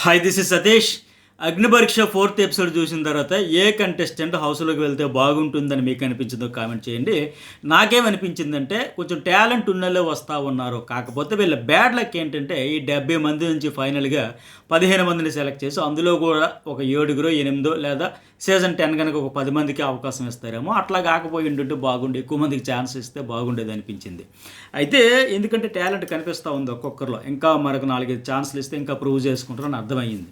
Hi, this is Satish. అగ్నిపరీక్ష 4th episode చూసిన తర్వాత ఏ contestant హౌస్లోకి వెళ్తే బాగుంటుందని మీకు అనిపించిందో కామెంట్ చేయండి. నాకేమనిపించిందంటే కొంచెం టాలెంట్ ఉన్నోళ్ళే వస్తూ ఉన్నారు. కాకపోతే వీళ్ళ బ్యాడ్ లక్ ఏంటంటే ఈ 70 మంది నుంచి ఫైనల్గా 15 మందిని సెలెక్ట్ చేసి అందులో కూడా ఒక 7 8 లేదా సీజన్ 10 కనుక ఒక 10 మందికి అవకాశం ఇస్తారేమో. అట్లా కాకపోయి ఉంటుంటే బాగుండే, ఎక్కువ మందికి ఛాన్స్ ఇస్తే బాగుండేది అనిపించింది. అయితే ఎందుకంటే టాలెంట్ కనిపిస్తూ ఉంది ఒక్కొక్కరిలో, ఇంకా మరొక 4-5 ఛాన్సులు ఇస్తే ఇంకా ప్రూవ్ చేసుకుంటారని అర్థమైంది.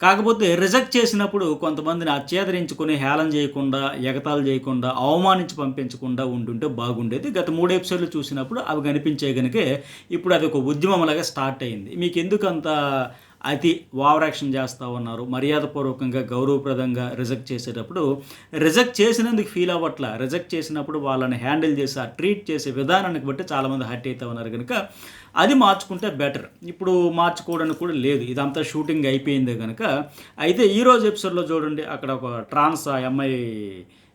కాకపోతే రిజెక్ట్ చేసినప్పుడు కొంతమందిని అచేతరించుకొని హేళన చేయకుండా, ఎగతాళి చేయకుండా, అవమానించి పంపించకుండా ఉంటుంటే బాగుండేది. గత 3 ఎపిసోడ్లు చూసినప్పుడు అవి కనిపించే కనుకే ఇప్పుడు అది ఒక ఉద్యమంలాగా స్టార్ట్ అయింది. మీకు ఎందుకు అంత అతి ఓవర్ యాక్షన్ చేస్తూ ఉన్నారు? మర్యాదపూర్వకంగా గౌరవప్రదంగా రిజెక్ట్ చేసేటప్పుడు రిజెక్ట్ చేసినందుకు ఫీల్ అవ్వట్లా, రిజెక్ట్ చేసినప్పుడు వాళ్ళని హ్యాండిల్ చేసి ఆ ట్రీట్ చేసే విధానానికి బట్టి చాలామంది హర్ట్ అవుతూ ఉన్నారు కనుక అది మార్చుకుంటే బెటర్. ఇప్పుడు మార్చుకోవడానికి కూడా లేదు, ఇదంతా షూటింగ్ అయిపోయిందే కనుక. అయితే ఈరోజు ఎపిసోడ్లో చూడండి, అక్కడ ఒక ట్రాన్స్ ఆ అమ్మాయి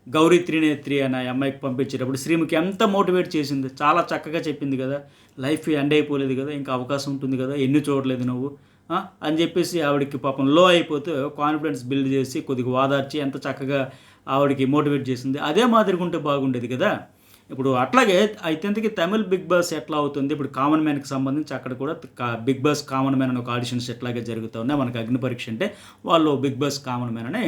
గౌరీ త్రినేత్రి అనే అమ్మాయికి పంపించేటప్పుడు శ్రీముఖి ఎంత మోటివేట్ చేసింది, చాలా చక్కగా చెప్పింది కదా, లైఫ్ ఎండ్ అయిపోలేదు కదా, ఇంకా అవకాశం ఉంటుంది కదా, ఎన్ని చూడలేదు నువ్వు అని చెప్పేసి ఆవిడకి పాపం లో అయిపోతే కాన్ఫిడెన్స్ బిల్డ్ చేసి కొద్దిగా వాదార్చి ఎంత చక్కగా ఆవిడకి మోటివేట్ చేసింది. అదే మాదిరిగా ఉంటే బాగుండేది కదా. ఇప్పుడు అట్లాగే అయితే తమిళ్ బిగ్ బాస్ ఎట్లా అవుతుంది, ఇప్పుడు కామన్ మ్యాన్కి సంబంధించి అక్కడ కూడా బిగ్ బాస్ కామన్ మ్యాన్ అని ఒక ఆడిషన్స్ ఎట్లాగే జరుగుతూ ఉన్నాయి. మనకి అగ్ని పరీక్ష అంటే వాళ్ళు బిగ్ బాస్ కామన్ మ్యాన్ అని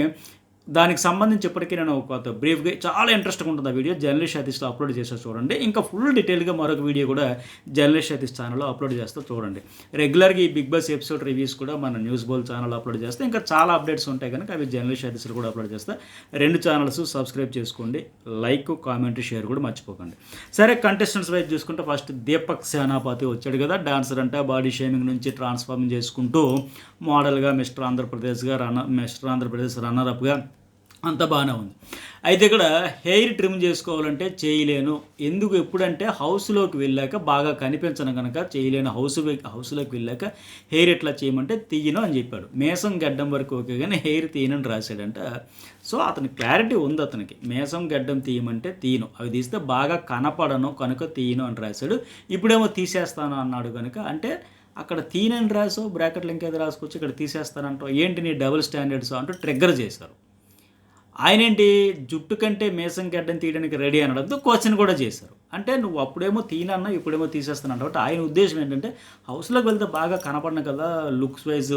దానికి సంబంధించి ఇప్పటికీ నేను ఒక బ్రీఫ్గా చాలా ఇంట్రెస్ట్గా ఉంటుంది ఆ వీడియో జర్నలిస్ట్ సతీష్లో అప్లోడ్ చేస్తా చూడండి. ఇంకా ఫుల్ డీటెయిల్గా మరొక వీడియో కూడా జర్నలిస్ట్ సతీష్ ఛానల్లో అప్లోడ్ చేస్తా చూడండి. రెగ్యులర్గా ఈ బిగ్ బాస్ ఎపిసోడ్ రివ్యూస్ కూడా మన న్యూస్ బోల్ ఛానల్లో అప్లోడ్ చేస్తే ఇంకా చాలా అప్డేట్స్ ఉంటాయి కనుక అవి జర్నలిస్ట్ సతీష్లో కూడా అప్లోడ్ చేస్తా. 2 ఛానల్స్ సబ్స్క్రైబ్ చేసుకోండి, లైక్ కామెంట్ షేర్ కూడా మర్చిపోకండి. సరే, కంటెస్టెంట్స్ వైజ్ చూసుకుంటే ఫస్ట్ దీపక్ సేనాపతి వచ్చాడు కదా, డాన్సర్ అంటే బాడీ షేమింగ్ నుంచి ట్రాన్స్ఫార్మ్ చేసుకుంటూ మోడల్గా మిస్టర్ ఆంధ్రప్రదేశ్ రన్నర్అప్గా అంత బాగానే ఉంది. అయితే ఇక్కడ హెయిర్ ట్రిమ్ చేసుకోవాలంటే చేయలేను, ఎందుకు ఎప్పుడంటే హౌస్లోకి వెళ్ళాక బాగా కనిపించను కనుక చేయలేను, హౌస్లోకి వెళ్ళాక హెయిర్ ఎట్లా చేయమంటే తీయను అని చెప్పాడు. మేసం గడ్డం వరకు ఓకే కానీ హెయిర్ తీయనని రాశాడంట. సో అతనికి క్లారిటీ ఉంది, అతనికి మేసం గడ్డం తీయమంటే తీయను, అవి తీస్తే బాగా కనపడను కనుక తీయను అని రాశాడు. ఇప్పుడేమో తీసేస్తాను అన్నాడు కనుక, అంటే అక్కడ తీయనని రాసో బ్రాకెట్లు ఇంకేదో రాసుకొచ్చి ఇక్కడ తీసేస్తానంటావు ఏంటి, నీ డబుల్ స్టాండర్డ్స్ అంటూ ట్రిగ్గర్ చేశారు. ఆయన ఏంటి, జుట్టు కంటే మేసం గడ్డం తీయడానికి రెడీ అనడంతో క్వశ్చన్ కూడా చేశారు. అంటే నువ్వు అప్పుడేమో తీనన్నా ఇప్పుడేమో తీసేస్తాను అంటే ఆయన ఉద్దేశం ఏంటంటే హౌస్లోకి వెళ్తే బాగా కనపడను కదా, లుక్స్ వైజ్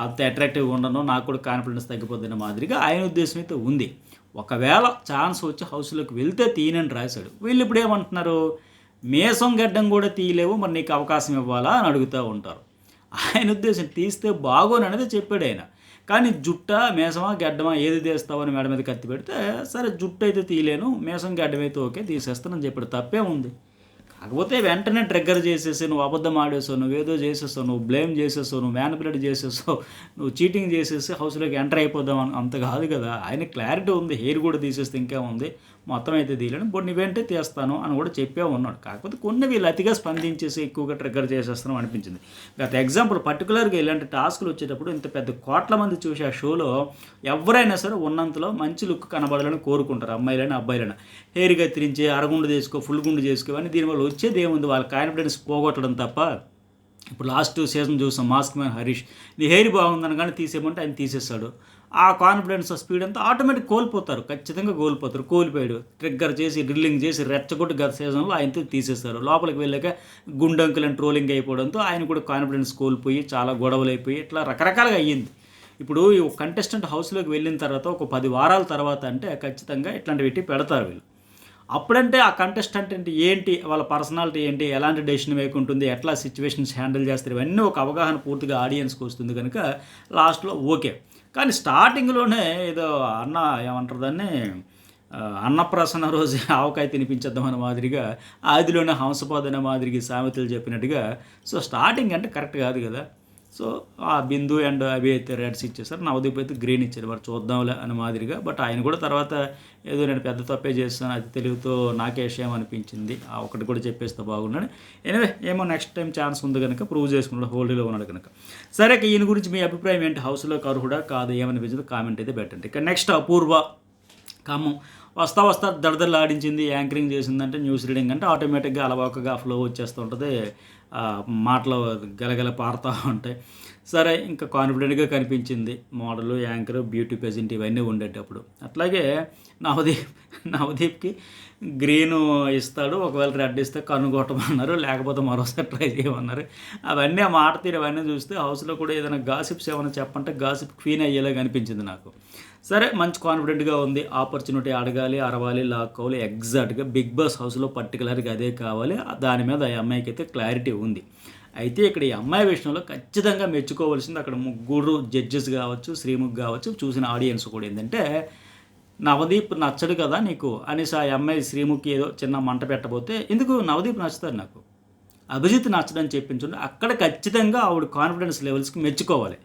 అంత అట్రాక్టివ్గా ఉండను, నాకు కూడా కాన్ఫిడెన్స్ తగ్గిపోతున్న మాదిరిగా ఆయన ఉద్దేశం అయితే ఉంది. ఒకవేళ ఛాన్స్ వచ్చి హౌస్లోకి వెళ్తే తీయనని రాశాడు. వీళ్ళు ఇప్పుడు ఏమంటున్నారు, మేసం గడ్డం కూడా తీయలేవు, మరి నీకు అవకాశం ఇవ్వాలా అని అడుగుతూ ఉంటారు. ఆయన ఉద్దేశం తీస్తే బాగోని అనేది చెప్పాడు ఆయన. కానీ జుట్ట మేసమా గడ్డమా ఏది తీస్తావని మేడ మీద కత్తి పెడితే సరే జుట్టు అయితే తీయలేను, మేసం గడ్డం అయితే ఓకే తీసేస్తానని చెప్పాడు. తప్పే ఉంది. కాకపోతే వెంటనే ట్రిగ్గర్ చేసేసి నువ్వు అబద్ధం ఆడేసావు, నువ్వేదో చేసేసావు, నువ్వు బ్లేమ్ చేసేసావు, నువ్వు మ్యానిపులేట్ చేసేసావు, నువ్వు చీటింగ్ చేసేసి హౌస్లోకి ఎంటర్ అయిపోదాం అంత కాదు కదా. ఆయన క్లారిటీ ఉంది, హెయిర్ కూడా తీసేస్తే ఇంకేముంది, మొత్తం అయితే తీయలేను, బట్ నువ్వేంటే తీస్తాను అని కూడా చెప్పే ఉన్నాడు. కాకపోతే కొన్ని వీళ్ళు అతిగా స్పందించేసి ఎక్కువగా ట్రిగ్గర్ చేసేస్తున్నాం అనిపించింది. గత ఎగ్జాంపుల్ పర్టికులర్గా ఇలాంటి టాస్కులు వచ్చేటప్పుడు ఇంత పెద్ద కోట్ల మంది చూసి ఆ షోలో ఎవరైనా సరే ఉన్నంతలో మంచి లుక్ కనబడాలని కోరుకుంటారు, అమ్మాయిలైనా అబ్బాయిలైనా. హెయిర్ కత్తిరించి అరగుండు చేసుకో, ఫుల్ గుండు చేసుకో అని దీనివల్ల వచ్చేది ఏముంది, వాళ్ళ కాన్ఫిడెన్స్ పోగొట్టడం తప్ప. ఇప్పుడు లాస్ట్ సీజన్ చూసాం మాస్క్ మ్యాన్ హరీష్, నీ హెయిర్ బాగుందని కానీ తీసేయమంటే ఆయన తీసేస్తాడు. ఆ కాన్ఫిడెన్స్ స్పీడ్ అంతా ఆటోమేటిక్ కోల్పోతారు, ఖచ్చితంగా కోల్పోయాడు. ట్రిగ్గర్ చేసి డ్రిల్లింగ్ చేసి రెచ్చగొట్టి గత సీజన్లో ఆయనతో తీసేస్తారు. లోపలికి వెళ్ళాక గుండంకులను ట్రోలింగ్ అయిపోవడంతో ఆయన కూడా కాన్ఫిడెన్స్ కోల్పోయి చాలా గొడవలు అయిపోయి ఇట్లా రకరకాలుగా అయ్యింది. ఇప్పుడు ఈ కంటెస్టెంట్ హౌస్లోకి వెళ్ళిన తర్వాత ఒక 10 వారాల తర్వాత అంటే ఖచ్చితంగా ఇట్లాంటివి పెడతారు వీళ్ళు. అప్పుడంటే ఆ కంటెస్టెంట్ ఏంటి, వాళ్ళ పర్సనాలిటీ ఏంటి, ఎలాంటి డెసిషన్ మేక్ ఉంటుంది, ఎట్లా సిచ్యువేషన్స్ హ్యాండిల్ చేస్తారు, ఇవన్నీ ఒక అవగాహన పూర్తిగా ఆడియన్స్కి వస్తుంది కనుక లాస్ట్లో ఓకే. కానీ స్టార్టింగ్లోనే ఏదో ఏమంటారు దాన్ని, అన్నప్రాసన రోజు ఆవకాయ తినిపించేద్దాం అనే మాదిరిగా, ఆదిలోనే హంసపాద్ అనే మాదిరిగా సామెతలు చెప్పినట్టుగా. సో స్టార్టింగ్ అంటే కరెక్ట్ కాదు కదా. సో ఆ బిందు అండ్ అవి అయితే రెడ్స్ ఇచ్చేసారు, నవదీప్ అయితే గ్రీన్ ఇచ్చారు, మరి చూద్దాంలే అని మాదిరిగా. బట్ ఆయన కూడా తర్వాత ఏదో నేను పెద్ద తప్పే చేస్తాను, అది తెలుగుతో నాకే విషయం అనిపించింది, ఆ ఒకటి కూడా చెప్పేస్తే బాగున్నాడు. ఎనివే ఏమో నెక్స్ట్ టైం ఛాన్స్ ఉంది కనుక ప్రూవ్ చేసుకున్నాడు, హోల్డీలో ఉన్నాడు కనుక. సరే, ఈయన గురించి మీ అభిప్రాయం ఏంటి, హౌస్లో అర్హుడా కాదు ఏమనిపించింది కామెంట్ అయితే పెట్టండి. ఇక నెక్స్ట్ అపూర్వ ఖమ్మం వస్తా దడదలు ఆడించింది, యాంకరింగ్ చేసిందంటే న్యూస్ రీడింగ్ అంటే ఆటోమేటిక్గా అలవాకగా ఫ్లో వచ్చేస్తూ ఉంటుంది, మాటలు గలగల పారుతూ ఉంటాయి. సరే ఇంకా కాన్ఫిడెంట్గా కనిపించింది. మోడలు, యాంకరు, బ్యూటీ పెజెంట్ ఇవన్నీ ఉండేటప్పుడు. అట్లాగే నవదీప్ నవదీప్‌కి గ్రీను ఇస్తాడు. ఒకవేళ రెడ్ ఇస్తే కన్నుకొట్టమన్నారు. లేకపోతే మరోసారి ట్రై చేయమన్నారు. అవన్నీ ఆ మాట తీరు అవన్నీ చూస్తే హౌస్‌లో కూడా ఏదైనా గాసిప్స్ ఏమైనా చెప్పంటే గాసిప్ క్వీన్ అయ్యేలాగా అనిపించింది నాకు. సరే మంచి కాన్ఫిడెంట్‌గా ఉంది. ఆపర్చునిటీ అడగాలి, అరవాలి, లాక్కోవాలి. ఎగ్జాక్ట్‌గా 'బిగ్ బాస్' హౌస్‌లో పర్టిక్యులర్‌గా అదే కావాలి. దాని మీద ఈ అమ్మాయికైతే క్లారిటీ ఉంది. అయితే ఇక్కడ ఈ అమ్మాయి విషయంలో ఖచ్చితంగా మెచ్చుకోవాల్సింది అక్కడ ముగ్గురు జడ్జెస్ కావచ్చు, శ్రీముఖ్ కావచ్చు, చూసిన ఆడియన్స్ కూడా ఏంటంటే, నవదీప్ నచ్చడు కదా నీకు అనేసి ఆ అమ్మాయి శ్రీముఖి ఏదో చిన్న మంట పెట్టబోతే, ఎందుకు నవదీప్ నచ్చుతాడు నాకు, అభిజిత్ నచ్చడని చెప్పించుంటే అక్కడ ఖచ్చితంగా ఆవిడ కాన్ఫిడెన్స్ లెవెల్స్కి మెచ్చుకోవాలి.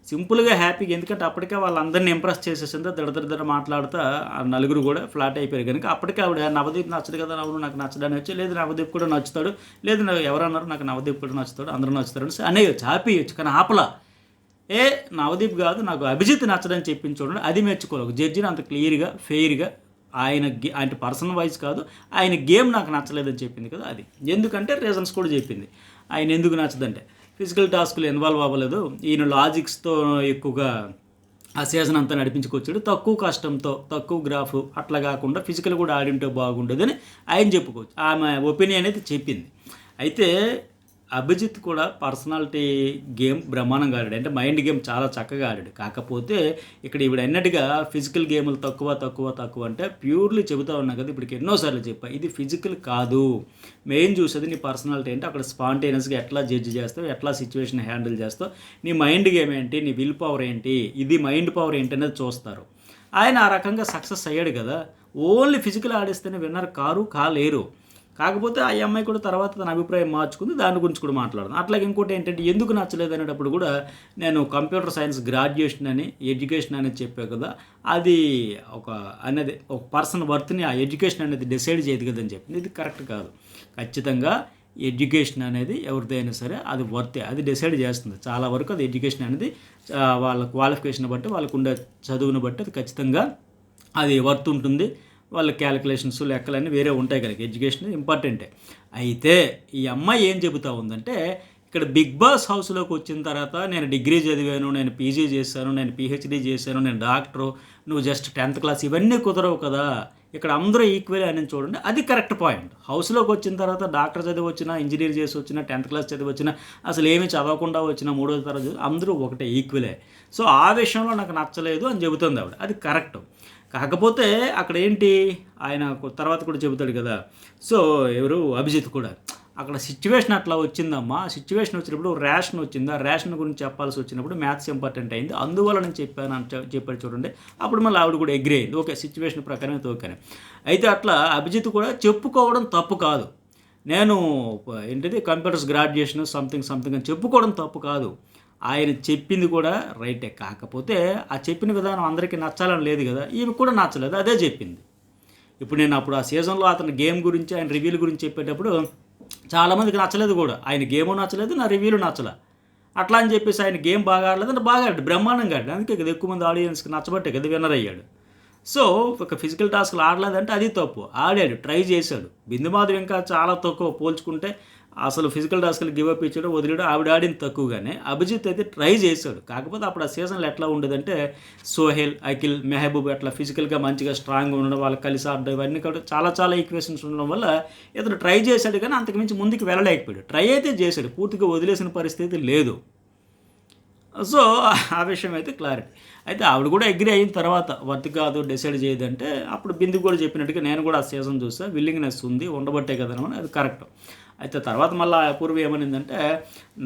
సింపుల్గా హ్యాపీగా, ఎందుకంటే అప్పటికే వాళ్ళందరినీ ఇంప్రెస్ చేసేసిందో దడ మాట్లాడుతా ఆ నలుగురు కూడా ఫ్లాట్ అయిపోయారు కనుక అప్పటికే ఆవిడ నవదీప్ నచ్చదు కదా, అవును నాకు నచ్చడని వచ్చి, లేదు నవదీప్ కూడా నచ్చుతాడు, లేదు ఎవరన్నారు నాకు నవదీప్ కూడా నచ్చుతాడు, అందరూ నచ్చుతాడు అని అనేయచ్చు, ఆపేయచ్చు. కానీ ఆపలా, నవదీప్ కాదు నాకు అభిజిత్ నచ్చడని చెప్పించి చూడండి, అది మెచ్చుకోవాలి. ఒక జడ్జిని అంత క్లియర్గా ఫెయిర్గా ఆయన పర్సనల్ వైజ్ కాదు, ఆయన గేమ్ నాకు నచ్చలేదని చెప్పింది కదా, అది ఎందుకంటే రీజన్స్ కూడా చెప్పింది. ఆయన ఎందుకు నచ్చదంటే ఫిజికల్ టాస్క్లు ఇన్వాల్వ్ అవ్వలేదు, ఈయన లాజిక్స్తో ఎక్కువగా ఆ సీజన్ అంతా నడిపించుకొచ్చాడు, తక్కువ కష్టంతో తక్కువ గ్రాఫ్ అట్లా కాకుండా ఫిజికల్ కూడా ఆడింటే బాగుండేదని ఆయన చెప్పుకోవచ్చు. ఆమె ఒపీనియన్ అయితే చెప్పింది. అయితే అభిజిత్ కూడా పర్సనాలిటీ గేమ్ బ్రహ్మాండంగా ఆడాడు, అంటే మైండ్ గేమ్ చాలా చక్కగా ఆడాడు. కాకపోతే ఇక్కడ ఈవిడ అన్నట్టుగా ఫిజికల్ గేములు తక్కువ అంటే ప్యూర్లీ చెబుతా ఉన్నా కదా, ఇప్పటికి ఎన్నోసార్లు చెప్పా, ఇది ఫిజికల్ కాదు, మెయిన్ చూసేది నీ పర్సనాలిటీ ఏంటి, అక్కడ స్పాంటేనియస్గా ఎట్లా జడ్జి చేస్తావు, ఎట్లా సిచ్యువేషన్ హ్యాండిల్ చేస్తావు, నీ మైండ్ గేమ్ ఏంటి, నీ విల్ పవర్ ఏంటి, ఇది మైండ్ పవర్ ఏంటి అనేది చూస్తారు. ఆయన ఆ రకంగా సక్సెస్ అయ్యాడు కదా. ఓన్లీ ఫిజికల్ ఆడిస్తేనే విన్నర్ కాలేరు. కాకపోతే ఆ అమ్మాయి కూడా తర్వాత తన అభిప్రాయం మార్చుకుంది, దాని గురించి కూడా మాట్లాడదాం. అట్లాగే ఇంకోటి ఏంటంటే ఎందుకు నచ్చలేదు అనేటప్పుడు కూడా నేను కంప్యూటర్ సైన్స్ గ్రాడ్యుయేషన్ అని ఎడ్యుకేషన్ అనేది చెప్పాను కదా, అది ఒక పర్సన్ వర్త్ని ఆ ఎడ్యుకేషన్ అనేది డిసైడ్ చేయదు కదని చెప్పింది. ఇది కరెక్ట్ కాదు. ఖచ్చితంగా ఎడ్యుకేషన్ అనేది ఎవరిదైనా సరే అది వర్తే, అది డిసైడ్ చేస్తుంది. చాలా వరకు అది ఎడ్యుకేషన్ అనేది వాళ్ళ క్వాలిఫికేషన్ బట్టి, వాళ్ళకు ఉండే చదువుని బట్టి అది ఖచ్చితంగా అది వర్త్ ఉంటుంది. వాళ్ళ క్యాలిక్యులేషన్స్ లెక్కలన్నీ వేరే ఉంటాయి కనుక ఎడ్యుకేషన్ ఇంపార్టెంటే. అయితే ఈ అమ్మాయి ఏం చెబుతా ఉందంటే, ఇక్కడ బిగ్ బాస్ హౌస్లోకి వచ్చిన తర్వాత నేను డిగ్రీ చదివాను, నేను పీజీ చేశాను, నేను పీహెచ్డీ చేశాను, నేను డాక్టరు, నువ్వు జస్ట్ 10th క్లాస్, ఇవన్నీ కుదరవు కదా, ఇక్కడ అందరూ ఈక్వల్ అని చూడండి, అది కరెక్ట్ పాయింట్. హౌస్లోకి వచ్చిన తర్వాత డాక్టర్ చదివి వచ్చినా, ఇంజనీర్ చేసి వచ్చినా, 10th క్లాస్ చదివి వచ్చినా, అసలు ఏమీ చదవకుండా వచ్చినా, 3వ తరగతి అందరూ ఒకటే, ఈక్వలే. సో ఆ విషయంలో నాకు నచ్చలేదు అని చెబుతుంది ఆవిడ, అది కరెక్ట్. కాకపోతే అక్కడ ఏంటి, ఆయన తర్వాత కూడా చెబుతాడు కదా, సో ఎవరు అభిజిత్ కూడా, అక్కడ సిచ్యువేషన్ అట్లా వచ్చిందమ్మా, సిచ్యువేషన్ వచ్చినప్పుడు రేషన్ వచ్చింది, ఆ రేషన్ గురించి చెప్పాల్సి వచ్చినప్పుడు మ్యాథ్స్ ఇంపార్టెంట్ అయింది, అందువల్ల నేను చెప్పాను అని చెప్పాడు చూడండి. అప్పుడు మళ్ళీ ఆవిడ కూడా అగ్రీ అయింది, ఓకే సిచ్యువేషన్ ప్రకారం అయితే ఓకే. అయితే అట్లా అభిజిత్ కూడా చెప్పుకోవడం తప్పు కాదు, నేను కంప్యూటర్స్ గ్రాడ్యుయేషన్ సంథింగ్ అని చెప్పుకోవడం తప్పు కాదు, ఆయన చెప్పింది కూడా రైటే. కాకపోతే ఆ చెప్పిన విధానం అందరికీ నచ్చాలని లేదు కదా, ఈమె కూడా నచ్చలేదు, అదే చెప్పింది. ఇప్పుడు నేను అప్పుడు ఆ సీజన్లో అతని గేమ్ గురించి, ఆయన రివ్యూల గురించి చెప్పేటప్పుడు చాలామందికి నచ్చలేదు కూడా, ఆయన గేము నచ్చలేదు, నా రివ్యూలు నచ్చలే, అట్లా అని చెప్పేసి ఆయన గేమ్ బాగా ఆడలేదు అంటే బాగా ఆడాడు, బ్రహ్మాండంగా ఆడాడు, అందుకే కదా ఎక్కువ మంది ఆడియన్స్కి నచ్చబట్టే కదా విన్నర్ అయ్యాడు. సో ఒక ఫిజికల్ టాస్క్లు ఆడలేదంటే అది తప్పు, ఆడాడు, ట్రై చేశాడు. బిందు మాధవ్ ఇంకా చాలా తక్కువ పోల్చుకుంటే, అసలు ఫిజికల్ టాస్క్లు గివప్ ఇచ్చాడు, వదిలేడు, ఆవిడ ఆడింది తక్కువగానే. అభిజిత్ అయితే ట్రై చేశాడు, కాకపోతే అప్పుడు ఆ సీజన్లో ఎట్లా ఉండేదంటే సోహెల్, అఖిల్, మెహబూబ్ అట్లా ఫిజికల్గా మంచిగా స్ట్రాంగ్గా ఉండడం, వాళ్ళకి కలిసి ఆడడం, ఇవన్నీ కూడా చాలా ఈక్వేషన్స్ ఉండడం వల్ల ఇతను ట్రై చేశాడు, కానీ అంతకుమించి ముందుకు వెళ్ళలేకపోయాడు. ట్రై అయితే చేశాడు, పూర్తిగా వదిలేసిన పరిస్థితి లేదు. సో ఆ విషయం అయితే క్లారిటీ. అయితే ఆవిడ కూడా అగ్రీ అయిన తర్వాత వర్త్ కాదు, డిసైడ్ చేయదంటే అప్పుడు బిందు కూడా చెప్పినట్టుగా నేను కూడా ఆ సీజన్ చూస్తే విల్లింగ్నెస్ ఉంది, ఉండబట్టే కదా అని, అది కరెక్ట్. అయితే తర్వాత మళ్ళీ అపూర్వ ఏమనిందంటే,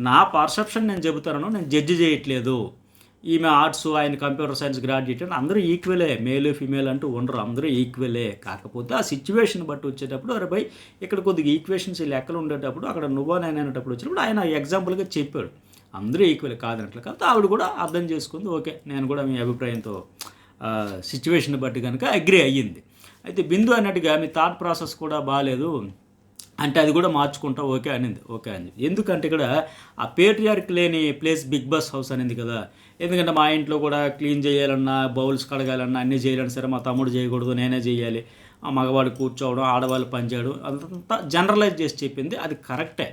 నా పర్సెప్షన్ నేను చెబుతాను, నేను జడ్జి చేయట్లేదు, ఈమె ఆర్ట్స్, ఆయన కంప్యూటర్ సైన్స్ గ్రాడ్యుయేట్ అని అందరూ ఈక్వలే, మేల్ ఫీమేల్ అంటూ ఉండరు, అందరూ ఈక్వలే. కాకపోతే ఆ సిచ్యువేషన్ బట్టి వచ్చేటప్పుడు అరే భయ్ ఇక్కడ కొద్దిగా ఈక్వేషన్స్ లెక్కలు ఉండేటప్పుడు అక్కడ నువ్వా నేను అనేటప్పుడు వచ్చినప్పుడు ఆయన ఎగ్జాంపుల్గా చెప్పాడు, అందరూ ఈక్వల్ కాదనట్లు. కాబట్టి ఆవిడ కూడా అర్థం చేసుకుంది, ఓకే నేను కూడా మీ అభిప్రాయంతో సిచ్యువేషన్ బట్టి కనుక అగ్రీ అయ్యింది. అయితే బిందు అన్నట్టుగా మీ థాట్ ప్రాసెస్ కూడా బాగాలేదు అంటే అది కూడా మార్చుకుంటా ఓకే అనింది, ఓకే అని. ఎందుకంటే ఇక్కడ ఆ పేట్రియార్క్ లేని ప్లేస్ బిగ్ బాస్ హౌస్ అనేది కదా, ఎందుకంటే మా ఇంట్లో కూడా క్లీన్ చేయాలన్నా, బౌల్స్ కడగాలన్నా, అన్నీ చేయాలన్నా సరే మా తమ్ముడు చేయకూడదు, నేనే చేయాలి, ఆ మగవాడు కూర్చోవడం, ఆడవాళ్ళు పనిచేయడం, అంతా జనరలైజ్ చేసి చెప్పింది, అది కరెక్టే.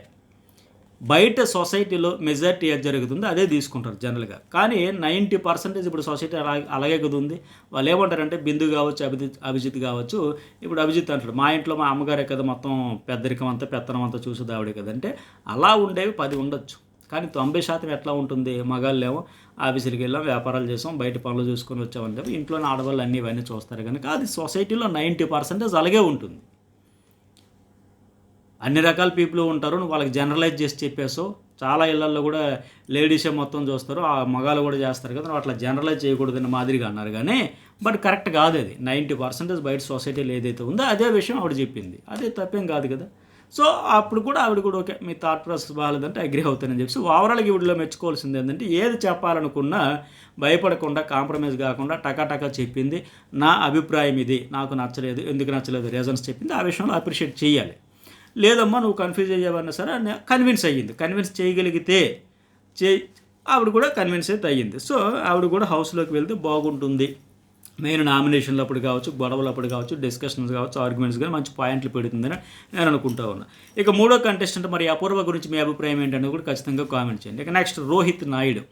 బయట సొసైటీలో మెజారిటీ ఏది జరుగుతుందో అదే తీసుకుంటారు జనరల్గా. కానీ 90% ఇప్పుడు సొసైటీ అలాగే కదా ఉంది. వాళ్ళు ఏమంటారంటే బిందు కావచ్చు, అభిజిత్ కావచ్చు. ఇప్పుడు అభిజిత్ అంటాడు, మా ఇంట్లో మా అమ్మగారే కదా మొత్తం పెద్దరికం అంతా పెత్తనం అంతా చూసేది ఆవిడే కదా అంటే, అలా ఉండేవి 10 ఉండొచ్చు. కానీ 90% ఎట్లా ఉంటుంది, మగాళ్ళేమో ఆఫీసులకి వెళ్ళాం, వ్యాపారాలు చేసాం, బయట పనులు చూసుకొని వచ్చామని చెప్పి ఇంట్లోనే ఆడవాళ్ళు అన్నీ ఇవన్నీ చూస్తారు కనుక అది సొసైటీలో 90% అలాగే ఉంటుంది. అన్ని రకాల పీపుల్ ఉంటారు, నువ్వు వాళ్ళకి జనరలైజ్ చేసి చెప్పేసావు. చాలా ఇళ్లల్లో కూడా లేడీసే మొత్తం చూస్తారు, ఆ మగాళ్ళు కూడా చేస్తారు కదా, నువ్వు అట్లా జనరలైజ్ చేయకూడదని మాదిరిగా అన్నారు. కానీ బట్ కరెక్ట్ కాదు అది. 90% బయట సొసైటీలో ఏదైతే ఉందో అదే విషయం ఆవిడ చెప్పింది, అదే తప్పేం కాదు కదా. సో అప్పుడు కూడా ఆవిడ కూడా ఓకే మీ థాట్ ప్రాసెస్ బాగాలేదంటే అగ్రి అవుతానని చెప్పి ఓవరాల్గా వీడిలో మెచ్చుకోవాల్సింది ఏంటంటే ఏది చెప్పాలనుకున్నా భయపడకుండా కాంప్రమైజ్ కాకుండా టకాటకా చెప్పింది. నా అభిప్రాయం ఇది, నాకు నచ్చలేదు, ఎందుకు నచ్చలేదు రీజన్స్ చెప్పింది. ఆ విషయంలో అప్రిషియేట్ చేయాలి. లేదమ్మా నువ్వు కన్ఫ్యూజ్ అయ్యావన్నా సరే కన్విన్స్ అయ్యింది, కన్విన్స్ చేయగలిగితే ఆవిడ కూడా కన్విన్స్ అయితే అయ్యింది. సో ఆవిడ కూడా హౌస్లోకి వెళ్తే బాగుంటుంది. మెయిన్ నామినేషన్లు అప్పుడు కావచ్చు, గొడవలు అప్పుడు కావచ్చు, డిస్కషన్స్ కావచ్చు, ఆర్గ్యుమెంట్స్ కానీ మంచి పాయింట్లు పెడుతుందని నేను అనుకుంటా ఉన్నా. ఇక మూడో కంటెస్టెంట్ మరి అపూర్వ గురించి మీ అభిప్రాయం ఏంటనేది కూడా ఖచ్చితంగా కామెంట్ చేయండి. ఇక నెక్స్ట్ రోహిత్ నాయుడు,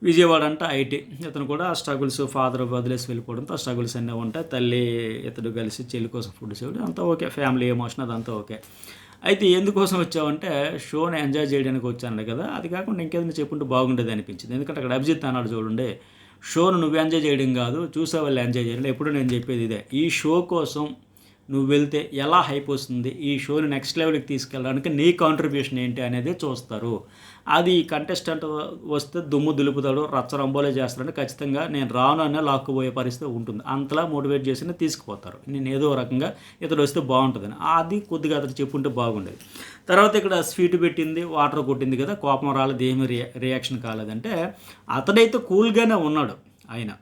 విజయవాడ అంటే ఐటీ. ఇతను కూడా స్ట్రగుల్స్, ఫాదర్ వదిలేసి వెళ్ళిపోవడంతో ఆ స్ట్రగుల్స్ అన్నీ ఉంటాయి. తల్లి ఇతడు కలిసి చెల్లి కోసం ఫుడ్ చేయడం అంతా ఓకే, ఫ్యామిలీ ఎమోషన్ అదంతా ఓకే. అయితే ఎందుకోసం వచ్చావంటే షోని ఎంజాయ్ చేయడానికి వచ్చాను కదా, అది కాకుండా ఇంకేదైనా చెప్పుంటే బాగుండేది అనిపించింది. ఎందుకంటే అక్కడ అభిజిత్ అన్నాడు చూడండి, షోను నువ్వు ఎంజాయ్ చేయడం కాదు చూసే వాళ్ళు ఎంజాయ్ చేయాలి. ఎప్పుడు నేను చెప్పేది ఇదే, ఈ షో కోసం నువ్వు వెళ్తే ఎలా హైప్ వస్తుంది, ఈ షోని నెక్స్ట్ లెవెల్కి తీసుకెళ్ళడానికి నీ కాంట్రిబ్యూషన్ ఏంటి అనేది చూస్తారు. అది కంటెస్టెంట్ వస్తే దుమ్ము దులుపుతాడు, రచ్చరంబోలే చేస్తాడంటే ఖచ్చితంగా నేను రాను అనే లాక్కుపోయే పరిస్థితి ఉంటుంది. అంతలా మోటివేట్ చేసి తీసుకుపోతారు. నేను ఏదో రకంగా ఇతడు వస్తే బాగుంటుందని, అది కొద్దిగా అతను చెప్పుంటే బాగుండేది. తర్వాత ఇక్కడ స్వీట్ పెట్టింది, వాటర్ కొట్టింది కదా, కోపం రాలేదు, ఏమీ రియాక్షన్ కాలేదంటే అతడైతే కూల్గానే ఉన్నాడు. ఆయన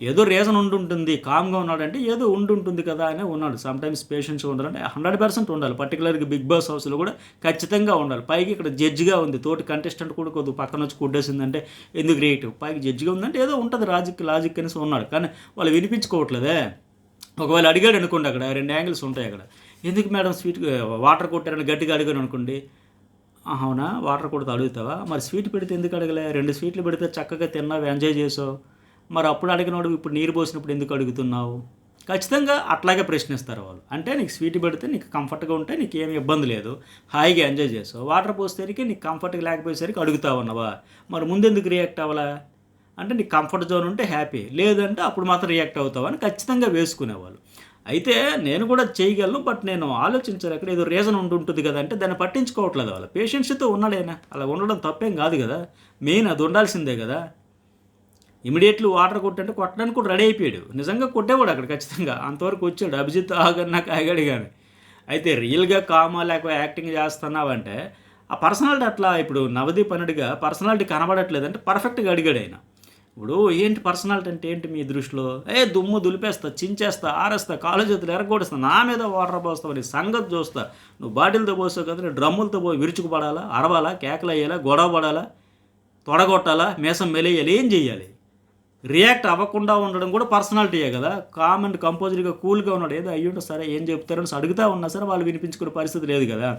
ఏదో రీజన్ ఉండుంటుంది, కామ్గా ఉన్నాడంటే ఏదో ఉండుంటుంది కదా అని ఉన్నాడు. సమ్టైమ్స్ పేషెన్స్ ఉండాలంటే 100% ఉండాలి. పర్టికులర్గా బిగ్ బాస్ హౌస్లో కూడా ఖచ్చితంగా ఉండాలి. పైకి ఇక్కడ జడ్జిగా ఉంది, తోటి కంటెస్టెంట్ కూడా కొద్దిగా పక్కన వచ్చి కొట్టేసిందంటే ఎందుకు రియాక్టివ్, పైకి జడ్జిగా ఉందంటే ఏదో ఉంటుంది లాజిక్ అనేసి ఉన్నాడు. కానీ వాళ్ళు వినిపించుకోవట్లేదే. ఒకవేళ అడిగాడు అనుకోండి, అక్కడ 2 యాంగిల్స్ ఉంటాయి. అక్కడ ఎందుకు మేడం స్వీట్ వాటర్ కొట్టారని గట్టిగా అడిగాను అనుకోండి, అవునా వాటర్ కొడితే అడుగుతావా, మరి స్వీట్ పెడితే ఎందుకు అడగలే, 2 స్వీట్లు పెడితే చక్కగా తిన్నావు, ఎంజాయ్ చేసావు, మరి అప్పుడు అడిగినోడు ఇప్పుడు నీరు పోసినప్పుడు ఎందుకు అడుగుతున్నావు. ఖచ్చితంగా అట్లాగే ప్రశ్నిస్తారు వాళ్ళు. అంటే నీకు స్వీట్ పెడితే నీకు కంఫర్ట్గా ఉంటే నీకు ఏమి ఇబ్బంది లేదు, హాయిగా ఎంజాయ్ చేస్తావు, వాటర్ పోసేసరికి నీకు కంఫర్ట్గా లేకపోయేసరికి అడుగుతావు అన్నవా, మరి ముందెందుకు రియాక్ట్ అవ్వాలా అంటే నీకు కంఫర్ట్ జోన్ ఉంటే హ్యాపీ, లేదంటే అప్పుడు మాత్రం రియాక్ట్ అవుతావు అని ఖచ్చితంగా వేసుకునేవాళ్ళు. అయితే నేను కూడా చేయగలను, బట్ నేను ఆలోచించాను అక్కడ ఏదో రీజన్ ఉంటుంది కదా అంటే దాన్ని పట్టించుకోవట్లేదు వాళ్ళు. పేషెన్స్తో ఉన్నాడైనా అలా ఉండడం తప్పేం కాదు కదా, మెయిన్ అది ఉండాల్సిందే కదా. ఇమీడియట్లీ వాటర్ కొట్టంటే కొట్టడానికి కూడా రెడీ అయిపోయాడు, నిజంగా కొట్టేవాడు అక్కడ ఖచ్చితంగా. అంతవరకు వచ్చాడు అభిజిత్ నాకు ఆగాడు. కానీ అయితే రియల్గా కామా లేక యాక్టింగ్ చేస్తున్నావంటే ఆ పర్సనాలిటీ అట్లా, ఇప్పుడు నవదీప్ అనుడిగా పర్సనాలిటీ కనబడట్లేదు అంటే పర్ఫెక్ట్గా అడిగాడు ఆయన. ఇప్పుడు ఏంటి పర్సనాలిటీ అంటే ఏంటి మీ దృష్టిలో, దుమ్ము దులిపేస్తా, చించేస్తా, ఆరేస్తా, కాలు చేతులు ఎరగొడుస్తా, నా మీద వాటర్ పోస్తావు, నీ సంగతి చూస్తా, నువ్వు బాటిల్తో పోస్తావు కదా, డ్రమ్ములతో పోయి విరుచుకు పడాలా, అరవాలా, కేకలు అయ్యాలా, గొడవ పడాలా, తొడగొట్టాలా, మేసం మెలేయాలి, ఏం చెయ్యాలి. రియాక్ట్ అవ్వకుండా ఉండడం కూడా పర్సనాలిటీయే కదా. కామ్ అండ్ కంపోజర్గా కూల్గా ఉన్నాడు, ఏదో అయ్యుంటే సరే ఏం చెప్తారని అడుగుతూ ఉన్నా సరే వాళ్ళు వినిపించుకునే పరిస్థితి లేదు కదా.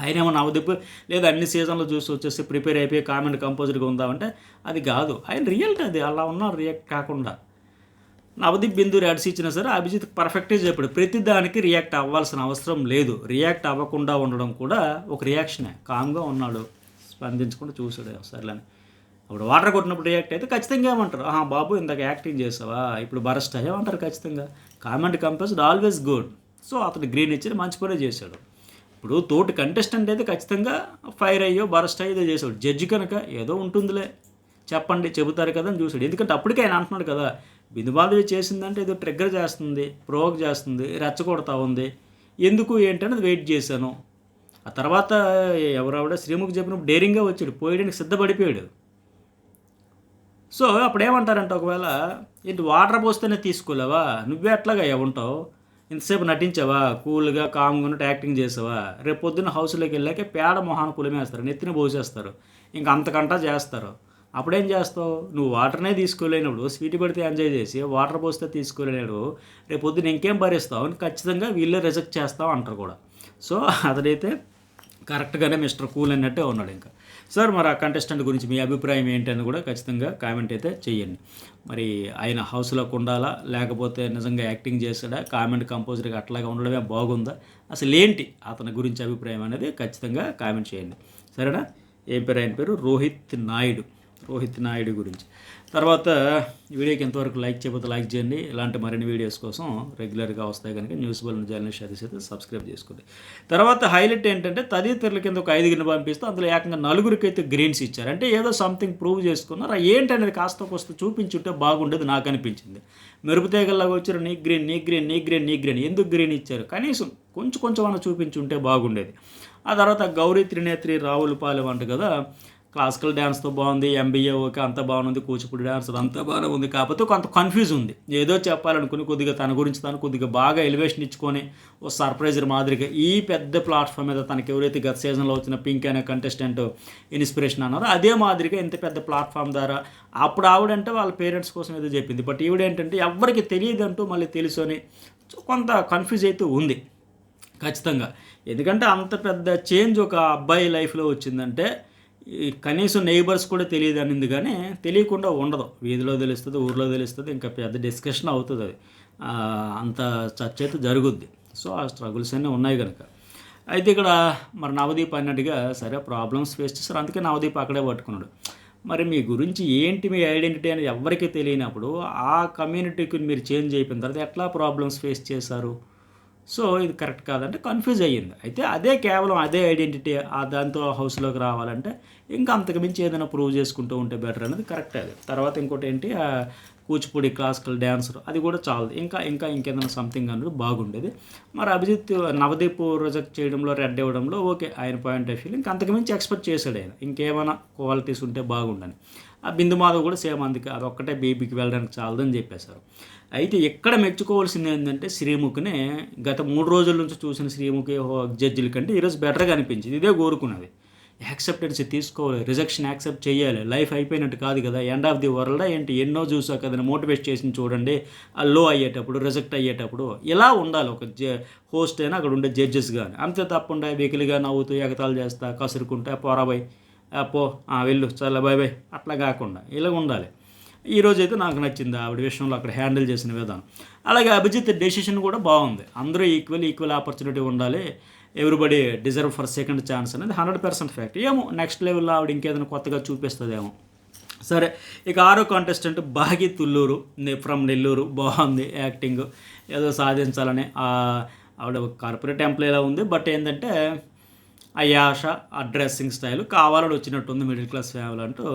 ఆయన ఏమో నవదీప్ లేదా అన్ని సీజన్లో చూసి వచ్చేసి ప్రిపేర్ అయిపోయి కామ్ అండ్ కంపోజర్గా ఉందామంటే అది కాదు. ఆయన రియాలిటీ అది, అలా ఉన్నారు రియాక్ట్ కాకుండా. నవదీప్ బిందు యాడ్స్ ఇచ్చినా సరే అభిజిత్ పర్ఫెక్ట్గా చెప్పాడు, ప్రతి దానికి రియాక్ట్ అవ్వాల్సిన అవసరం లేదు. రియాక్ట్ అవ్వకుండా ఉండడం కూడా ఒక రియాక్షనే. కామ్గా ఉన్నాడు, స్పందించకుండా చూసాడు సర్లేని. అప్పుడు వాటర్ కొట్టినప్పుడు రియాక్ట్ అయితే ఖచ్చితంగా ఏమంటారు, బాబు ఇందాక యాక్టింగ్ చేసావా, ఇప్పుడు బరస్ట్ అయ్యామంటారు ఖచ్చితంగా. Comment composed always good. So అతను గ్రీన్ ఇచ్చి మంచి పనే చేశాడు. ఇప్పుడు తోటి కంటెస్టెంట్ అయితే ఖచ్చితంగా ఫైర్ అయ్యో బరస్ట్ అయ్యో చేశాడు. జడ్జి కనుక ఏదో ఉంటుందిలే చెప్పండి చెబుతారు కదా అని చూసాడు. ఎందుకంటే అప్పటికే ఆయన అంటున్నాడు కదా, బిందుబాధవి చేసిందంటే ఏదో ట్రిగ్గర్ చేస్తుంది, ప్రోవోక్ చేస్తుంది, రెచ్చగొడతా ఉంది, ఎందుకు ఏంటనేది వెయిట్ చేశాను. ఆ తర్వాత ఎవరావిడ శ్రీముఖి చెప్పినప్పుడు డేరింగ్గా వచ్చాడు, పోయడానికి సిద్ధపడిపోయాడు. సో అప్పుడు ఏమంటారంటే ఒకవేళ ఏంటి వాటర్ పోస్తేనే తీసుకోలేవా, నువ్వే అట్లాగా ఉంటావు, ఇంతసేపు నటించావా, కూల్గా కామ్గా ఉన్నట్టు యాక్టింగ్ చేసావా, రేపు పొద్దున్న హౌస్లోకి వెళ్ళాక పేడ మొహాన పులిమేస్తారు, నెత్తిన పోసేస్తారు, ఇంక అంతకంటా చేస్తారు. అప్పుడేం చేస్తావు, నువ్వు వాటర్నే తీసుకోలేనప్పుడు స్వీట్ పెడితే ఎంజాయ్ చేసి వాటర్ పోస్తే తీసుకోలేనాడు, రేపు పొద్దున్న ఇంకేం భరిస్తావు అని ఖచ్చితంగా వీళ్ళే రిజెక్ట్ చేస్తావు అంటారు కూడా. సో అతడైతే కరెక్ట్గానే మిస్టర్ కూల్ అన్నట్టే ఉన్నాడు ఇంకా. సార్ మరి ఆ కంటెస్టెంట్ గురించి మీ అభిప్రాయం ఏంటని కూడా ఖచ్చితంగా కామెంట్ అయితే చేయండి. మరి ఆయన హౌస్లోకి ఉండాలా, లేకపోతే నిజంగా యాక్టింగ్ చేశాడా, కామెంట్ కంపోజర్గా అట్లాగా ఉండడమే బాగుందా, అసలు ఏంటి అతని గురించి అభిప్రాయం అనేది ఖచ్చితంగా కామెంట్ చేయండి. సరేనా? ఏం పేరు ఆయన పేరు? రోహిత్ నాయుడు గురించి. తర్వాత వీడియోకి ఎంతవరకు లైక్ చేయకపోతే లైక్ చేయండి. ఇలాంటి మరిన్ని వీడియోస్ కోసం రెగ్యులర్గా వస్తాయి కనుక న్యూస్ బులెటిన్ ఛానల్ షేర్ చేసి సబ్స్క్రైబ్ చేసుకోండి. తర్వాత హైలైట్ ఏంటంటే తదితరుల కింద ఒక 5 పంపిస్తూ అందులో ఏకంగా 4 అయితే గ్రీన్స్ ఇచ్చారు. అంటే ఏదో సంథింగ్ ప్రూవ్ చేసుకున్నారు. ఏంటనేది కాస్త కోస్త చూపించుంటే బాగుండేది నాకు అనిపించింది. మెరుపుతీగల్లాగా వచ్చారు, నీ గ్రీన్ ఎందుకు గ్రీన్ ఇచ్చారు? కనీసం కొంచెం అన్న చూపించుంటే బాగుండేది. ఆ తర్వాత గౌరీ త్రినేత్రి రావులపాలెం అంట కదా, క్లాసికల్ డ్యాన్స్తో బాగుంది, ఎంబీఏ ఓకే అంత బాగుంది, కూచిపూడి డ్యాన్స్ అంతా బాగానే ఉంది, కాకపోతే కొంత కన్ఫ్యూజ్ ఉంది. ఏదో చెప్పాలనుకుని కొద్దిగా తన గురించి తను కొద్దిగా బాగా ఎలివేషన్ ఇచ్చుకొని ఓ సర్ప్రైజర్ మాదిరిగా ఈ పెద్ద ప్లాట్ఫామ్ మీద తనకి ఎవరైతే గత సీజన్లో వచ్చిన పింక్ అనే కంటెస్టెంట్ ఇన్స్పిరేషన్ అన్నారో అదే మాదిరిగా ఇంత పెద్ద ప్లాట్ఫామ్ ద్వారా అప్పుడు ఆవిడంటే వాళ్ళ పేరెంట్స్ కోసం ఏదో చెప్పింది. బట్ ఈవిడేంటంటే ఎవరికి తెలియదంటూ మళ్ళీ తెలుసు అని కొంత కన్ఫ్యూజ్ అయితే ఉంది ఖచ్చితంగా. ఎందుకంటే అంత పెద్ద చేంజ్ ఒక అబ్బాయి లైఫ్లో వచ్చిందంటే కనీసం నైబర్స్ కూడా తెలియదు అనింది, కానీ తెలియకుండా ఉండదు. వీధిలో తెలుస్తుంది, ఊర్లో తెలుస్తుంది, ఇంకా పెద్ద డిస్కషన్ అవుతుంది. అది అంత చర్చ అయితే జరుగుద్ది. సో ఆ స్ట్రగుల్స్ అన్నీ ఉన్నాయి కనుక. అయితే ఇక్కడ మరి నవదీప్ అన్నట్టుగా సరే ప్రాబ్లమ్స్ ఫేస్ చేస్తారు, అందుకే నవదీప్ అక్కడే పట్టుకున్నాడు. మరి మీ గురించి ఏంటి, మీ ఐడెంటిటీ అనేది ఎవరికీ తెలియనప్పుడు ఆ కమ్యూనిటీకి మీరు చేంజ్ అయిపోయిన తర్వాత ఎట్లా ప్రాబ్లమ్స్ ఫేస్ చేశారు? సో ఇది కరెక్ట్ కాదంటే కన్ఫ్యూజ్ అయ్యింది. అయితే అదే కేవలం అదే ఐడెంటిటీ దాంతో హౌస్లోకి రావాలంటే ఇంకా అంతకుమించి ఏదైనా ప్రూవ్ చేసుకుంటూ ఉంటే బెటర్ అనేది కరెక్ట్. అది తర్వాత ఇంకోటి ఏంటి, కూచిపూడి క్లాసికల్ డ్యాన్సర్ అది కూడా చాలదు, ఇంకేదైనా సంథింగ్ అనేది బాగుండేది. మరి అభిజిత్ నవదీప్ రిజెక్ట్ చేయడంలో, రెడ్ ఇవ్వడంలో ఓకే ఆయన పాయింట్ ఆఫ్ వ్యూ, ఇంకా అంతకుమించి ఎక్స్పెక్ట్ చేశాడు ఆయన ఇంకేమైనా క్వాలిటీస్ ఉంటే బాగుండని. ఆ బిందు మాధవ్ కూడా సేమ్, అందుకే అదొక్కటే బీబీకి వెళ్ళడానికి చాలదని చెప్పేశారు. అయితే ఎక్కడ మెచ్చుకోవాల్సింది ఏంటంటే శ్రీముఖినే గత 3 రోజుల నుంచి చూసిన శ్రీముఖి జడ్జిల కంటే ఈరోజు బెటర్గా అనిపించింది. ఇదే కోరుకున్నది. యాక్సెప్టెన్సీ తీసుకోవాలి, రిజెక్షన్ యాక్సెప్ట్ చేయాలి. లైఫ్ అయిపోయినట్టు కాదు కదా, ఎండ్ ఆఫ్ ది వరల్డ్ ఏంటి, ఎన్నో చూసా కదా, మోటివేట్ చేసి చూడండి. ఆ లో అయ్యేటప్పుడు, రిజెక్ట్ అయ్యేటప్పుడు ఇలా ఉండాలి ఒక హోస్ట్ అయినా అక్కడ ఉండే జడ్జెస్ కానీ. అంతే తప్పకుండా వెకిలిగా నవ్వుతూ ఎగతాలు చేస్తా కసురుకుంటా పోరాబాయ్ పో వెళ్ళు చాలా బాయ్ అట్లా కాకుండా ఇలా ఉండాలి. ఈరోజు అయితే నాకు నచ్చింది ఆవిడ విషయంలో అక్కడ హ్యాండిల్ చేసిన విధానం. అలాగే అభిజిత్ డెసిషన్ కూడా బాగుంది. అందరూ ఈక్వల్ ఆపర్చునిటీ ఉండాలి, everybody deserve for second chance అనేది 100% ఫ్యాక్ట్. ఏమో నెక్స్ట్ లెవెల్లో ఆవిడ ఇంకేదైనా కొత్తగా చూపిస్తుందేమో. సరే, ఇక 6వ contestant Bagi Tulluru from Nellore. బాగుంది యాక్టింగ్, ఏదో సాధించాలని. ఆవిడ కార్పొరేట్ ఎంప్లాయీలా ఉంది, బట్ ఏంటంటే ఆ యాష, ఆ డ్రెస్సింగ్ స్టైల్ కావాలని వచ్చినట్టుంది, మిడిల్ క్లాస్ ఫ్యామిలీ అంటూ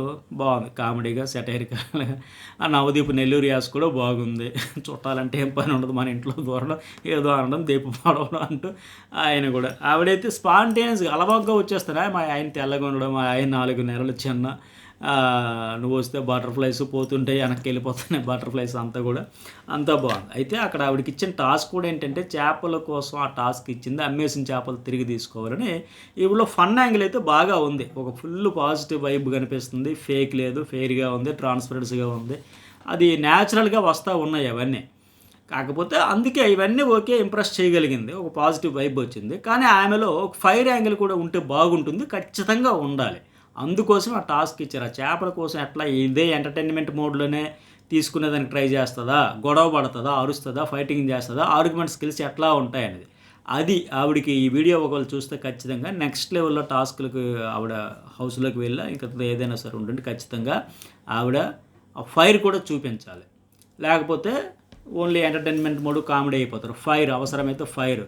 బాగుంది, కామెడీగా సెటైరికల్గా. ఆ నవదీప్ నెల్లూరు యాస కూడా బాగుంది. చుట్టాలంటే ఏం పని ఉండదు, మన ఇంట్లో దూరడం ఏదో అనడం దీపం పడవడం అంటూ ఆయన కూడా. ఆవిడైతే స్పాంటేనియస్గా అలవాగ్గా వచ్చేస్తారా, మా ఆయన తెల్లగా ఉండడం, మా ఆయన 4 నెలలు చిన్న, నువ్వు వస్తే బటర్ఫ్లైస్ పోతుంటాయి, వెనక్కి వెళ్ళిపోతున్నాయి బటర్ఫ్లైస్ అంతా కూడా, అంతా బాగుంది. అయితే అక్కడ ఆవిడకి ఇచ్చిన టాస్క్ కూడా ఏంటంటే చేపల కోసం ఆ టాస్క్ ఇచ్చింది, అమ్మేసిన చేపలు తిరిగి తీసుకోవాలని. ఇప్పుడు ఫన్ యాంగిల్ అయితే బాగా ఉంది, ఒక ఫుల్ పాజిటివ్ వైబ్ కనిపిస్తుంది, ఫేక్ లేదు, ఫెయిర్గా ఉంది, ట్రాన్స్పరెన్సీగా ఉంది, అది న్యాచురల్గా వస్తూ ఉన్నాయి అవన్నీ. కాకపోతే అందుకే ఇవన్నీ ఓకే ఇంప్రెస్ చేయగలిగింది, ఒక పాజిటివ్ వైబ్ వచ్చింది. కానీ ఆమెలో ఒక ఫైర్ యాంగిల్ కూడా ఉంటే బాగుంటుంది, ఖచ్చితంగా ఉండాలి. అందుకోసం ఆ టాస్క్ ఇచ్చారు. ఆ చేపల కోసం ఎట్లా ఇదే ఎంటర్టైన్మెంట్ మోడ్లోనే తీసుకునేదానికి ట్రై చేస్తుందా, గొడవ పడుతుందా, అరుస్తుందా, ఫైటింగ్ చేస్తుందా, ఆర్గ్యుమెంట్ స్కిల్స్ ఎట్లా ఉంటాయనేది. అది ఆవిడకి ఈ వీడియో ఒకవేళ చూస్తే ఖచ్చితంగా నెక్స్ట్ లెవెల్లో టాస్క్లకు ఆవిడ హౌస్లోకి వెళ్ళా ఇంకా ఏదైనా సరే ఉండండి, ఖచ్చితంగా ఆవిడ ఫైర్ కూడా చూపించాలి. లేకపోతే ఓన్లీ ఎంటర్టైన్మెంట్ మోడ్ కామెడీ అయిపోతారు. ఫైర్ అవసరమైతే ఫైర్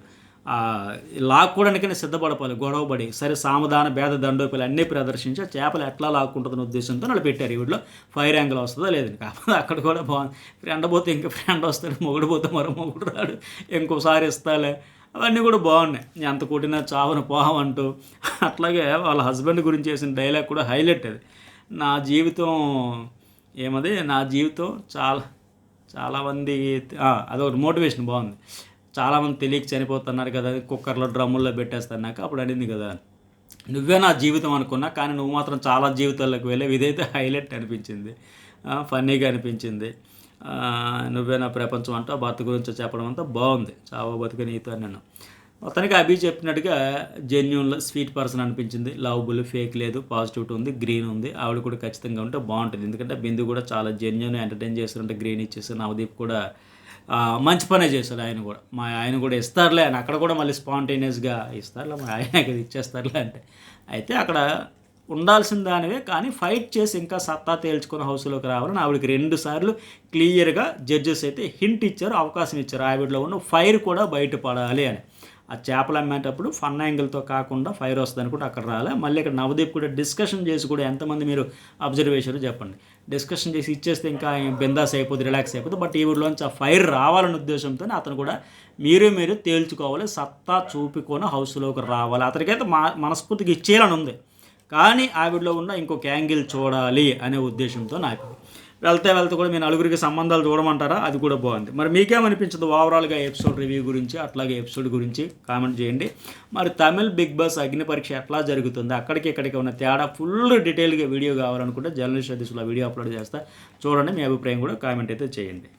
లాక్కోవడానికైనా సిద్ధపడపాలి, గొడవపడి సరే సామధాన భేద దండోపాలు అన్నీ ప్రదర్శించి చేపలు ఎట్లా లాక్కుంటుందన్న ఉద్దేశంతో వాళ్ళు పెట్టారు. వీటిలో ఫైర్ యాంగిల్ వస్తుందో లేదని. కాకపోతే అక్కడ కూడా బాగుంది, ఫ్రెండ్ పోతే ఇంకా ఫ్రెండ్ వస్తాడు, మొగుడు పోతే మరో మొగుడు రాడు, ఇంకోసారి ఇస్తాలే, అవన్నీ కూడా బాగున్నాయి. ఎంత కొట్టినా చావును పోహం అంటూ. అట్లాగే వాళ్ళ హస్బెండ్ గురించి చేసిన డైలాగ్ కూడా హైలైట్. అది నా జీవితం ఏమది, నా జీవితం చాలామంది అదొకటి మోటివేషన్ బాగుంది. చాలామంది తెలియక చనిపోతున్నారు కదా, కుక్కర్లో డ్రమ్ముల్లో పెట్టేస్తాన్నాక అప్పుడు అనింది కదా, నువ్వే నా జీవితం అనుకున్నా కానీ నువ్వు మాత్రం చాలా జీవితాల్లోకి వెళ్ళావు. ఇదైతే హైలైట్ అనిపించింది, ఫన్నీగా అనిపించింది. నువ్వే నా ప్రపంచం అంటూ భర్త గురించి చెప్పడం అంతా బాగుంది. చావో బతుక నీతో నేను. మొత్తానికి అభి చెప్పినట్టుగా జెన్యూన్ స్వీట్ పర్సన్ అనిపించింది. లవబుల్, ఫేక్ లేదు, పాజిటివిటీ ఉంది, గ్రీన్ ఉంది. ఆవిడ కూడా ఖచ్చితంగా ఉంటే బాగుంటుంది. ఎందుకంటే బిందు కూడా చాలా జెన్యూన్ ఎంటర్టైన్ చేస్తుంటే గ్రీన్ ఇచ్చేసి నవదీప్ కూడా మంచి పనే చేశాడు. ఆయన కూడా ఇస్తారులే అని అక్కడ కూడా మళ్ళీ స్పాంటేనియస్గా ఇస్తారులే మా ఆయన కదా ఇచ్చేస్తారులే అంటే అయితే అక్కడ ఉండాల్సిన దానివే, కానీ ఫైట్ చేసి ఇంకా సత్తా తేల్చుకుని హౌస్లోకి రావాలని ఆవిడకి 2 సార్లు క్లియర్గా జడ్జెస్ అయితే హింట్ ఇచ్చారు, అవకాశం ఇచ్చారు. ఆవిడలో ఉన్న ఫైర్ కూడా బయటపడాలి అని. ఆ చేపలు అమ్మేటప్పుడు ఫన్ యాంగిల్తో కాకుండా ఫైర్ వస్తుంది అనుకుంటే అక్కడ రాలే. మళ్ళీ ఇక్కడ నవదీప్ కూడా డిస్కషన్ చేసి కూడా ఎంతమంది మీరు అబ్జర్వ్ చేశారో చెప్పండి. డిస్కషన్ చేసి ఇచ్చేస్తే ఇంకా బిందాస్ అయిపోతుంది, రిలాక్స్ అయిపోతుంది. బట్ ఈవిడలోంచి ఆ ఫైర్ రావాలనే ఉద్దేశంతో అతను కూడా మీరు తేల్చుకోవాలి, సత్తా చూపుకొని హౌస్లోకి రావాలి. అతనికైతే మనస్ఫూర్తిగా ఇచ్చేయాలని ఉంది, కానీ ఆవిడలో ఉన్న ఇంకొక యాంగిల్ చూడాలి అనే ఉద్దేశంతో నాకు వెళ్తే కూడా మీ నలుగురికి సంబంధాలు చూడమంటారా, అది కూడా బాగుంది. మరి మీకేమనిపించదు ఓవరాల్గా ఎపిసోడ్ రివ్యూ గురించి, అట్లాగే ఎపిసోడ్ గురించి కామెంట్ చేయండి. మరి తమిళ్ బిగ్ బాస్ అగ్ని పరీక్ష ఎట్లా జరుగుతుంది, ఇక్కడికి ఉన్న తేడా ఫుల్ డీటెయిల్గా వీడియో కావాలనుకుంటే జర్నలిస్ట్ సర్వీస్లో వీడియో అప్లోడ్ చేస్తా, చూడండి. మీ అభిప్రాయం కూడా కామెంట్ అయితే చేయండి.